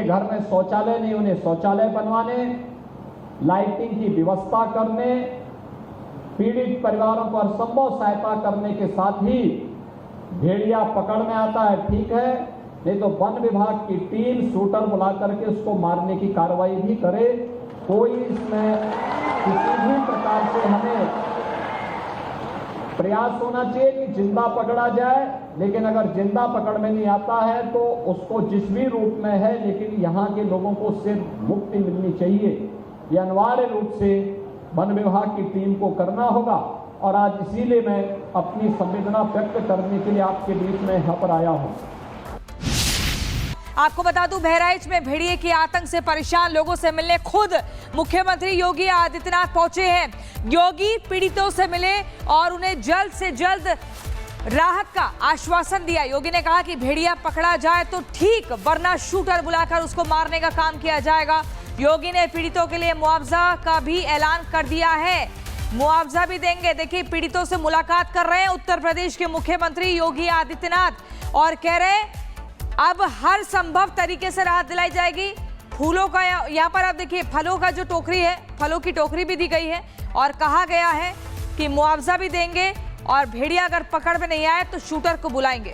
घर में शौचालय नहीं उन्हें शौचालय बनवाने, लाइटिंग की व्यवस्था करने, पीड़ित परिवारों को हर संभव सहायता करने के साथ ही भेड़िया पकड़ में आता है ठीक है, नहीं तो वन विभाग की टीम शूटर बुला करके उसको मारने की कार्रवाई भी करे। कोई इसमें किसी भी प्रकार से हमें प्रयास होना चाहिए कि जिंदा पकड़ा जाए, लेकिन अगर जिंदा पकड़ में नहीं आता है तो उसको जिस भी रूप में है, लेकिन यहाँ के लोगों को उससे मुक्ति मिलनी चाहिए। ये अनिवार्य रूप से वन विभाग की टीम को करना होगा और आज इसीलिए मैं अपनी संवेदना व्यक्त करने के लिए आपके बीच में यहाँ पर आया हूँ। आपको बता दूं, बहराइच में भेड़िए के आतंक से परेशान लोगों से मिलने खुद मुख्यमंत्री योगी आदित्यनाथ पहुंचे हैं। योगी पीड़ितों से मिले और उन्हें जल्द से जल्द राहत का आश्वासन दिया। योगी ने कहा कि भेड़िया पकड़ा जाए तो ठीक, वरना शूटर बुलाकर उसको मारने का काम किया जाएगा। योगी ने पीड़ितों के लिए मुआवजा का भी ऐलान कर दिया है, मुआवजा भी देंगे। देखिए, पीड़ितों से मुलाकात कर रहे हैं उत्तर प्रदेश के मुख्यमंत्री योगी आदित्यनाथ और कह रहे अब हर संभव तरीके से राहत दिलाई जाएगी। फूलों का यहाँ पर आप देखिए, फलों का जो टोकरी है, फलों की टोकरी भी दी गई है और कहा गया है कि मुआवजा भी देंगे और भेड़िया अगर पकड़ में नहीं आए तो शूटर को बुलाएंगे।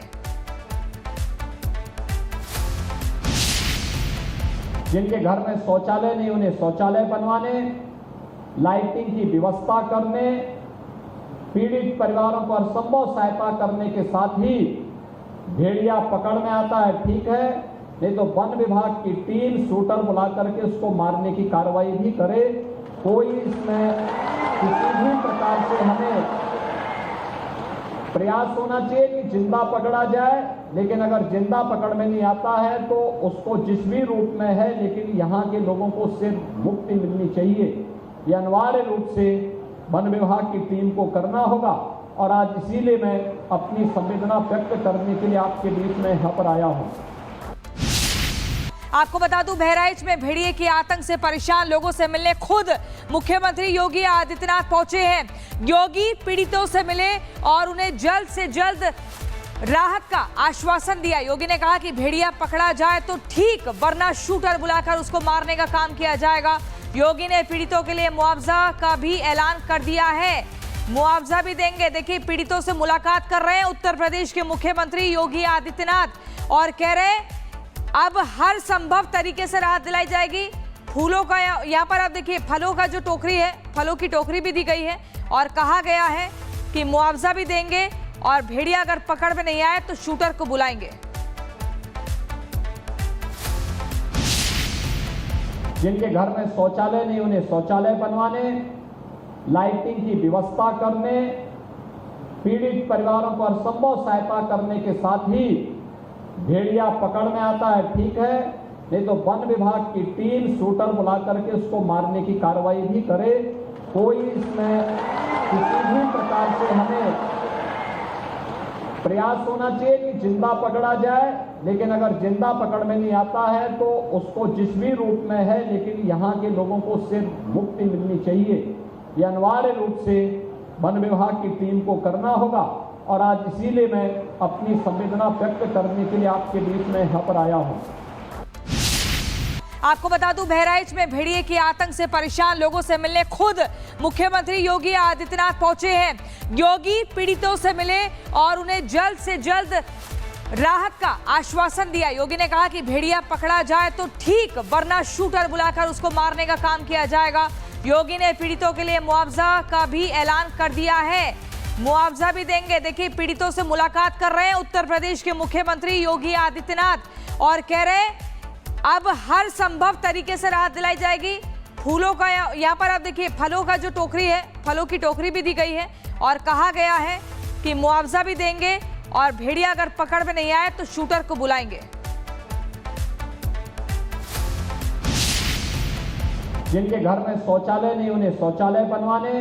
जिनके घर में शौचालय नहीं उन्हें शौचालय बनवाने, लाइटिंग की व्यवस्था करने, पीड़ित परिवारों को हर संभव सहायता करने के साथ ही भेड़िया पकड़ में आता है ठीक है, नहीं तो वन विभाग की टीम शूटर बुला करके उसको मारने की कार्रवाई भी करे। कोई इसमें किसी भी प्रकार से हमें प्रयास होना चाहिए कि जिंदा पकड़ा जाए, लेकिन अगर जिंदा पकड़ में नहीं आता है तो उसको जिस भी रूप में है, लेकिन यहाँ के लोगों को उससे मुक्ति मिलनी चाहिए। ये अनिवार्य रूप से वन विभाग की टीम को करना होगा और आज इसीलिए मैं अपनी संवेदना व्यक्त करने के लिए आपके बीच में यहाँ पर आया हूँ। आपको बता दूं, बहराइच में भेड़िए के आतंक से परेशान लोगों से मिलने खुद मुख्यमंत्री योगी आदित्यनाथ पहुंचे हैं। योगी पीड़ितों से मिले और उन्हें जल्द से जल्द राहत का आश्वासन दिया। योगी ने कहा कि भेड़िया पकड़ा जाए तो ठीक, वरना शूटर बुलाकर उसको मारने का काम किया जाएगा। योगी ने पीड़ितों के लिए मुआवजा का भी ऐलान कर दिया है, मुआवजा भी देंगे। देखिए, पीड़ितों से मुलाकात कर रहे हैं उत्तर प्रदेश के मुख्यमंत्री योगी आदित्यनाथ और कह रहे अब हर संभव तरीके से राहत दिलाई जाएगी। फूलों का यहाँ पर आप देखिए, फलों का जो टोकरी है, फलों की टोकरी भी दी गई है और कहा गया है कि मुआवजा भी देंगे और भेड़िया अगर पकड़ में नहीं आए तो शूटर को बुलाएंगे। जिनके घर में शौचालय नहीं उन्हें शौचालय बनवाने, लाइटिंग की व्यवस्था करने, पीड़ित परिवारों को हर संभव सहायता करने के साथ ही भेड़िया पकड़ में आता है ठीक है, नहीं तो वन विभाग की टीम शूटर बुला करके उसको मारने की कार्रवाई भी करे। कोई इसमें किसी भी प्रकार से हमें प्रयास होना चाहिए कि जिंदा पकड़ा जाए, लेकिन अगर जिंदा पकड़ में नहीं आता है तो उसको जिस भी रूप में है, लेकिन यहाँ के लोगों को उससे मुक्ति मिलनी चाहिए। ये अनिवार्य रूप से वन विभाग की टीम को करना होगा और आज इसीलिए मैं अपनी संवेदना व्यक्त करने के लिए आपके बीच में यहाँ पर आया हूँ। आपको बता दूं, बहराइच में भेड़िए के आतंक से परेशान लोगों से मिलने खुद मुख्यमंत्री योगी आदित्यनाथ पहुंचे हैं। योगी पीड़ितों से मिले और उन्हें जल्द से जल्द राहत का आश्वासन दिया। योगी ने कहा कि भेड़िया पकड़ा जाए तो ठीक, वरना शूटर बुलाकर उसको मारने का काम किया जाएगा। योगी ने पीड़ितों के लिए मुआवजा का भी ऐलान कर दिया है, मुआवजा भी देंगे। देखिए, पीड़ितों से मुलाकात कर रहे हैं उत्तर प्रदेश के मुख्यमंत्री योगी आदित्यनाथ और कह रहे अब हर संभव तरीके से राहत दिलाई जाएगी। फूलों का यहाँ पर आप देखिए, फलों का जो टोकरी है, फलों की टोकरी भी दी गई है और कहा गया है कि मुआवजा भी देंगे और भेड़िया अगर पकड़ में नहीं आए तो शूटर को बुलाएंगे। जिनके घर में शौचालय नहीं उन्हें शौचालय बनवाने,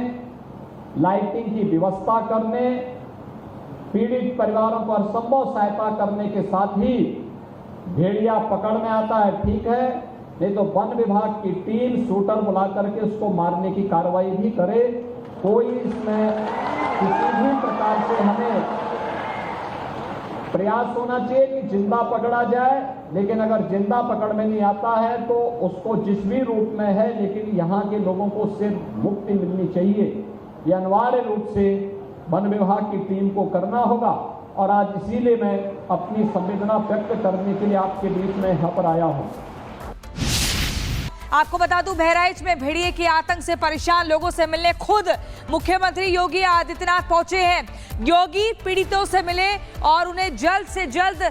लाइटिंग की व्यवस्था करने, पीड़ित परिवारों को हर संभव सहायता करने के साथ ही भेड़िया पकड़ में आता है ठीक है, नहीं तो वन विभाग की टीम शूटर बुला करके उसको मारने की कार्रवाई भी करे। कोई इसमें किसी भी प्रकार से हमें प्रयास होना चाहिए कि जिंदा पकड़ा जाए, लेकिन अगर जिंदा पकड़ में नहीं आता है तो उसको जिस भी रूप में है, लेकिन यहाँ के लोगों को उससे मुक्ति मिलनी चाहिए। ये अनिवार्य रूप से वन विभाग की टीम को करना होगा और आज इसीलिए मैं अपनी संवेदना व्यक्त करने के लिए आपके बीच में यहाँ पर आया हूँ। आपको बता दूं, बहराइच में भेड़िए के आतंक से परेशान लोगों से मिलने खुद मुख्यमंत्री योगी आदित्यनाथ पहुंचे हैं। योगी पीड़ितों से मिले और उन्हें जल्द से जल्द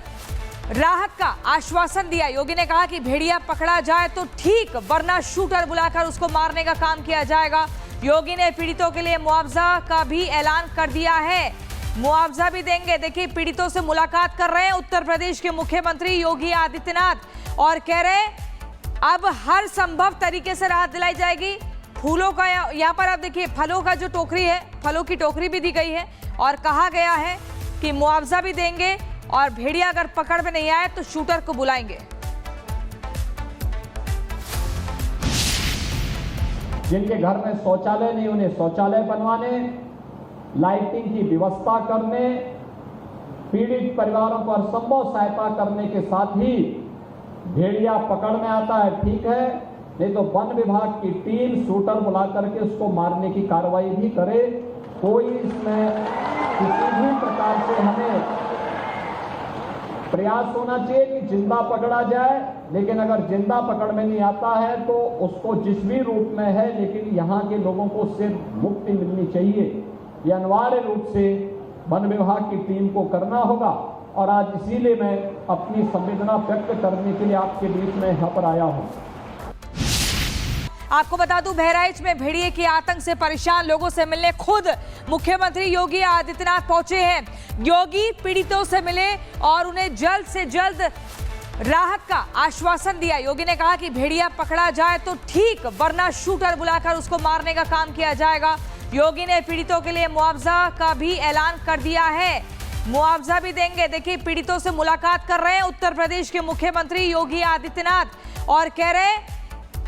राहत का आश्वासन दिया। योगी ने कहा कि भेड़िया पकड़ा जाए तो ठीक, वरना शूटर बुलाकर उसको मारने का काम किया जाएगा। योगी ने पीड़ितों के लिए मुआवजा का भी ऐलान कर दिया है, मुआवजा भी देंगे। देखिए, पीड़ितों से मुलाकात कर रहे हैं उत्तर प्रदेश के मुख्यमंत्री योगी आदित्यनाथ और कह रहे हैं अब हर संभव तरीके से राहत दिलाई जाएगी। फूलों का यहाँ पर आप देखिए, फलों का जो टोकरी है, फलों की टोकरी भी दी गई है और कहा गया है कि मुआवजा भी देंगे और भेड़िया अगर पकड़ में नहीं आए तो शूटर को बुलाएंगे। जिनके घर में शौचालय नहीं, उन्हें शौचालय बनवाने, लाइटिंग की व्यवस्था करने, पीड़ित परिवारों को हर संभव सहायता करने के साथ ही भेड़िया पकड़ में आता है ठीक है, नहीं तो वन विभाग की टीम शूटर बुला करके उसको मारने की कार्रवाई भी करे। कोई इसमें किसी भी प्रकार से हमें प्रयास होना चाहिए कि जिंदा पकड़ा जाए, लेकिन अगर जिंदा पकड़ में नहीं आता है तो उसको जिस भी रूप में है, लेकिन यहाँ के लोगों को उससे मुक्ति मिलनी चाहिए। ये अनिवार्य रूप से वन विभाग की टीम को करना होगा और आज इसीलिए मैं अपनी संवेदना व्यक्त करने के लिए आपके बीच में यहाँ पर आया हूँ। आपको बता दूं, बहराइच में भेड़िए के आतंक से परेशान लोगों से मिलने खुद मुख्यमंत्री योगी आदित्यनाथ पहुंचे हैं। योगी पीड़ितों से मिले और उन्हें जल्द से जल्द राहत का आश्वासन दिया। योगी ने कहा कि भेड़िया पकड़ा जाए तो ठीक, वरना शूटर बुलाकर उसको मारने का काम किया जाएगा। योगी ने पीड़ितों के लिए मुआवजा का भी ऐलान कर दिया है, मुआवजा भी देंगे। देखिए, पीड़ितों से मुलाकात कर रहे हैं उत्तर प्रदेश के मुख्यमंत्री योगी आदित्यनाथ और कह रहे हैं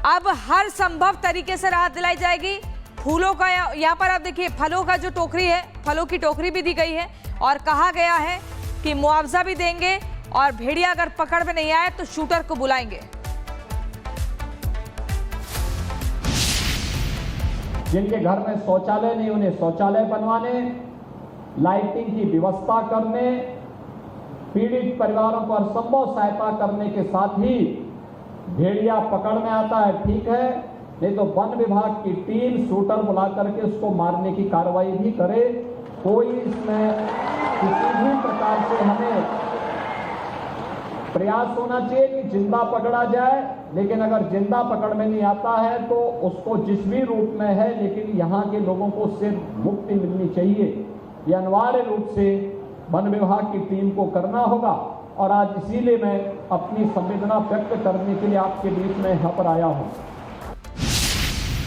अब हर संभव तरीके से राहत दिलाई जाएगी। फूलों का यहाँ पर आप देखिए, फलों का जो टोकरी है, फलों की टोकरी भी दी गई है और कहा गया है कि मुआवजा भी देंगे और भेड़िया अगर पकड़ में नहीं आए तो शूटर को बुलाएंगे। जिनके घर में शौचालय नहीं, उन्हें शौचालय बनवाने, लाइटिंग की व्यवस्था करने, पीड़ित परिवारों को हर संभव सहायता करने के साथ ही भेड़िया पकड़ में आता है ठीक है, नहीं तो वन विभाग की टीम शूटर बुला करके उसको मारने की कार्रवाई भी करे। कोई इसमें किसी भी प्रकार से हमें प्रयास होना चाहिए कि जिंदा पकड़ा जाए, लेकिन अगर जिंदा पकड़ में नहीं आता है तो उसको जिस भी रूप में है, लेकिन यहाँ के लोगों को उससे मुक्ति मिलनी चाहिए। ये अनिवार्य रूप से वन विभाग की टीम को करना होगा और आज इसीलिए मैं अपनी संवेदना व्यक्त करने के लिए आपके बीच में यहाँ पर आया हूँ।